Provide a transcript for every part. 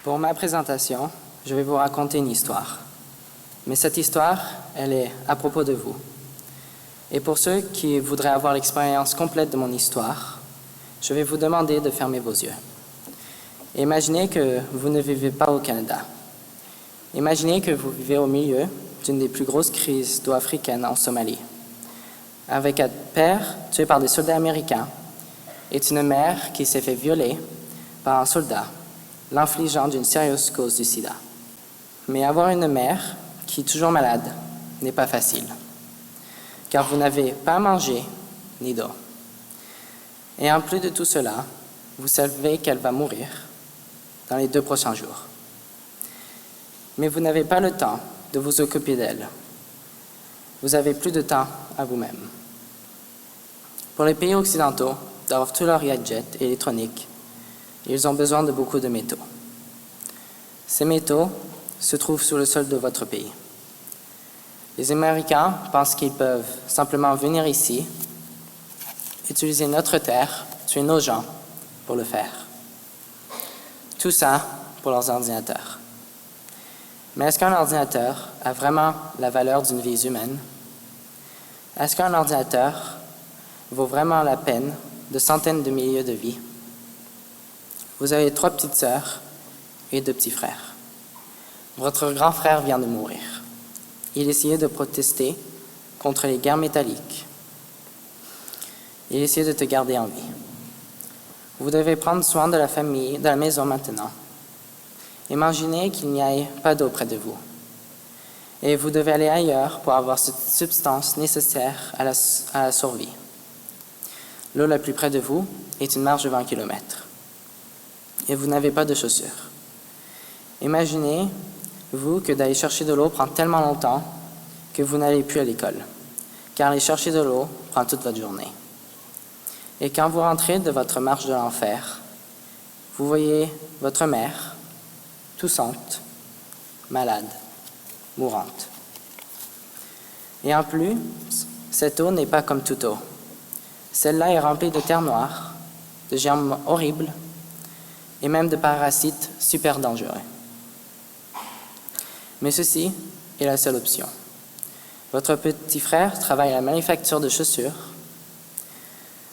Pour ma présentation, je vais vous raconter une histoire. Mais cette histoire, elle est à propos de vous. Et pour ceux qui voudraient avoir l'expérience complète de mon histoire, je vais vous demander de fermer vos yeux. Imaginez que vous ne vivez pas au Canada. Imaginez que vous vivez au milieu d'une des plus grosses crises d'eau africaine en Somalie, avec un père tué par des soldats américains et une mère qui s'est fait violer par un soldat, l'infligeant d'une sérieuse cause du sida. Mais avoir une mère qui est toujours malade n'est pas facile, car vous n'avez pas à manger ni d'eau. Et en plus de tout cela, vous savez qu'elle va mourir dans les 2 prochains jours. Mais vous n'avez pas le temps de vous occuper d'elle. Vous avez plus de temps à vous-même. Pour les pays occidentaux, d'avoir tous leurs gadgets électroniques, ils ont besoin de beaucoup de métaux. Ces métaux se trouvent sous le sol de votre pays. Les Américains pensent qu'ils peuvent simplement venir ici, utiliser notre terre, tuer nos gens pour le faire. Tout ça pour leurs ordinateurs. Mais est-ce qu'un ordinateur a vraiment la valeur d'une vie humaine? Est-ce qu'un ordinateur vaut vraiment la peine de centaines de milliers de vies? Vous avez 3 petites sœurs et 2 petits frères. Votre grand frère vient de mourir. Il essayait de protester contre les guerres métalliques. Il essayait de te garder en vie. Vous devez prendre soin de la famille, de la maison maintenant. Imaginez qu'il n'y ait pas d'eau près de vous. Et vous devez aller ailleurs pour avoir cette substance nécessaire à la survie. L'eau la plus près de vous est une marche de 20 km. Et vous n'avez pas de chaussures. Imaginez-vous que d'aller chercher de l'eau prend tellement longtemps que vous n'allez plus à l'école, car aller chercher de l'eau prend toute votre journée. Et quand vous rentrez de votre marche de l'enfer, vous voyez votre mère, toussante, malade, mourante. Et en plus, cette eau n'est pas comme toute eau. Celle-là est remplie de terre noire, de germes horribles, et même de parasites super dangereux. Mais ceci est la seule option. Votre petit frère travaille à la manufacture de chaussures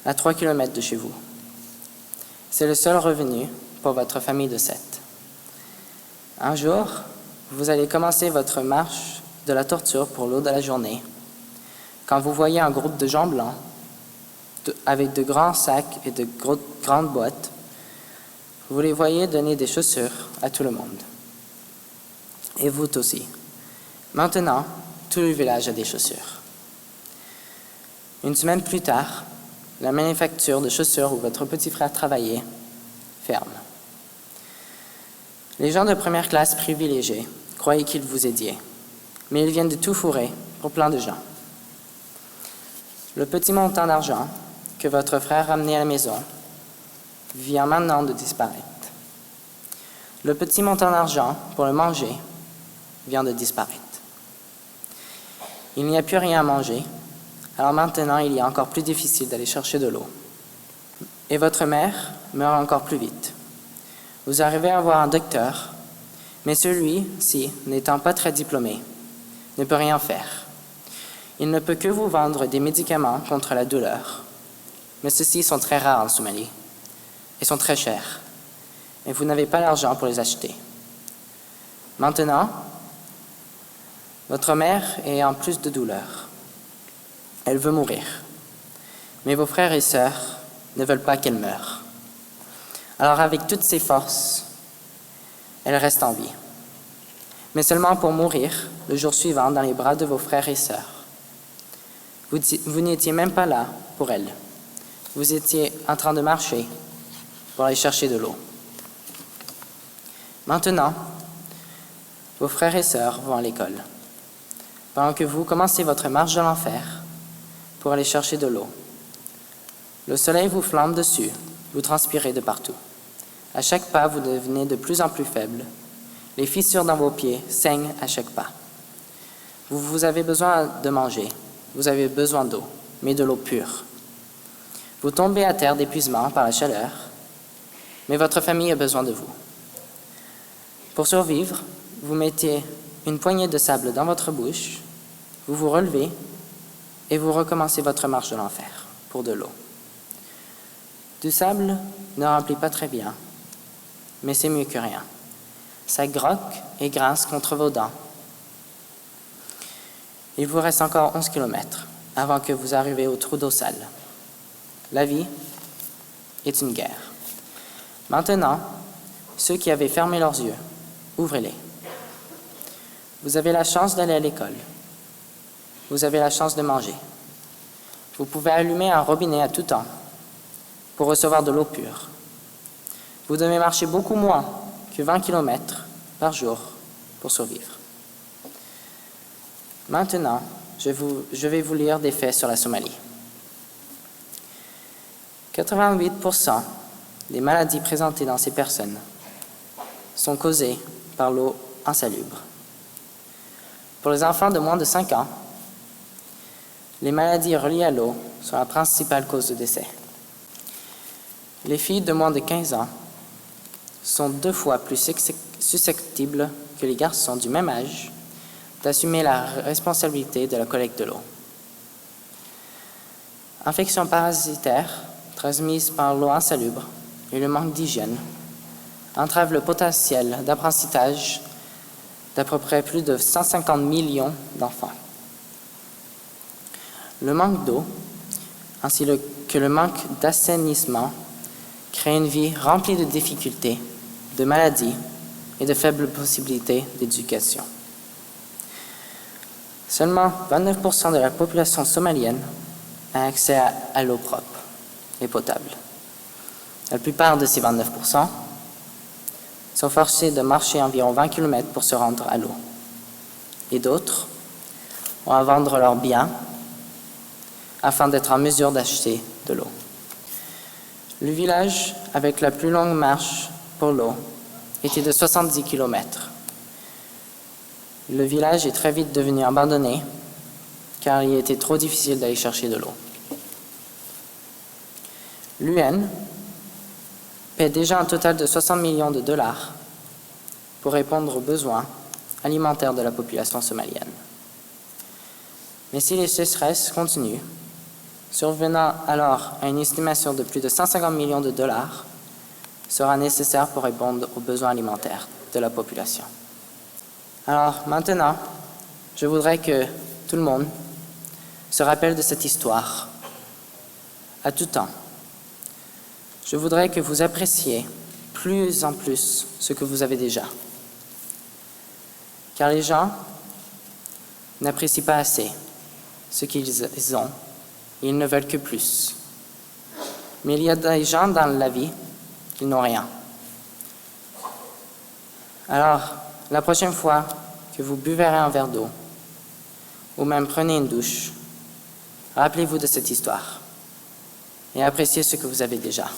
à 3 km de chez vous. C'est le seul revenu pour votre famille de 7. Un jour, vous allez commencer votre marche de la torture pour l'eau de la journée, quand vous voyez un groupe de gens blancs avec de grands sacs et de grandes boîtes. Vous les voyez donner des chaussures à tout le monde. Et vous aussi. Maintenant, tout le village a des chaussures. Une semaine plus tard, la manufacture de chaussures où votre petit frère travaillait ferme. Les gens de première classe privilégiés croyaient qu'ils vous aidiez, mais ils viennent de tout fourrer pour plein de gens. Le petit montant d'argent que votre frère ramenait à la maison vient maintenant de disparaître. Le petit montant d'argent pour le manger vient de disparaître. Il n'y a plus rien à manger, alors maintenant il est encore plus difficile d'aller chercher de l'eau. Et votre mère meurt encore plus vite. Vous arrivez à voir un docteur, mais celui-ci, n'étant pas très diplômé, ne peut rien faire. Il ne peut que vous vendre des médicaments contre la douleur, mais ceux-ci sont très rares en Somalie et sont très chers, et vous n'avez pas l'argent pour les acheter. Maintenant, votre mère est en plus de douleur. Elle veut mourir, mais vos frères et sœurs ne veulent pas qu'elle meure. Alors avec toutes ses forces, elle reste en vie, mais seulement pour mourir le jour suivant dans les bras de vos frères et sœurs. Vous n'étiez même pas là pour elle. Vous étiez en train de marcher pour aller chercher de l'eau. Maintenant, vos frères et sœurs vont à l'école, pendant que vous commencez votre marche de l'enfer pour aller chercher de l'eau. Le soleil vous flambe dessus, vous transpirez de partout. À chaque pas, vous devenez de plus en plus faible. Les fissures dans vos pieds saignent à chaque pas. Vous avez besoin de manger, vous avez besoin d'eau, mais de l'eau pure. Vous tombez à terre d'épuisement par la chaleur, mais votre famille a besoin de vous. Pour survivre, vous mettez une poignée de sable dans votre bouche, vous vous relevez et vous recommencez votre marche de l'enfer pour de l'eau. Du sable ne remplit pas très bien, mais c'est mieux que rien. Ça groque et grince contre vos dents. Il vous reste encore 11 kilomètres avant que vous arriviez au trou d'eau sale. La vie est une guerre. Maintenant, ceux qui avaient fermé leurs yeux, ouvrez-les. Vous avez la chance d'aller à l'école. Vous avez la chance de manger. Vous pouvez allumer un robinet à tout temps pour recevoir de l'eau pure. Vous devez marcher beaucoup moins que 20 km par jour pour survivre. Maintenant, je vais vous lire des faits sur la Somalie. 88% des maladies présentées dans ces personnes sont causées par l'eau insalubre. Pour les enfants de moins de 5 ans, les maladies reliées à l'eau sont la principale cause de décès. Les filles de moins de 15 ans sont 2 fois plus susceptibles que les garçons du même âge d'assumer la responsabilité de la collecte de l'eau. Infections parasitaires transmises par l'eau insalubre et le manque d'hygiène entravent le potentiel d'apprentissage d'à peu près plus de 150 millions d'enfants. Le manque d'eau, ainsi que le manque d'assainissement, crée une vie remplie de difficultés, de maladies et de faibles possibilités d'éducation. Seulement 29% de la population somalienne a accès à l'eau propre et potable. La plupart de ces 29% sont forcés de marcher environ 20 km pour se rendre à l'eau. Et d'autres ont à vendre leurs biens afin d'être en mesure d'acheter de l'eau. Le village avec la plus longue marche pour l'eau était de 70 km. Le village est très vite devenu abandonné car il était trop difficile d'aller chercher de l'eau. L'UN paie déjà un total de 60 millions de dollars pour répondre aux besoins alimentaires de la population somalienne. Mais si les sécheresses continuent, survenant alors à une estimation de plus de 150 millions de dollars sera nécessaire pour répondre aux besoins alimentaires de la population. Alors maintenant, je voudrais que tout le monde se rappelle de cette histoire à tout temps. Je voudrais que vous appréciez plus en plus ce que vous avez déjà. Car les gens n'apprécient pas assez ce qu'ils ont et ils ne veulent que plus. Mais il y a des gens dans la vie qui n'ont rien. Alors, la prochaine fois que vous buverez un verre d'eau ou même prenez une douche, rappelez-vous de cette histoire et appréciez ce que vous avez déjà.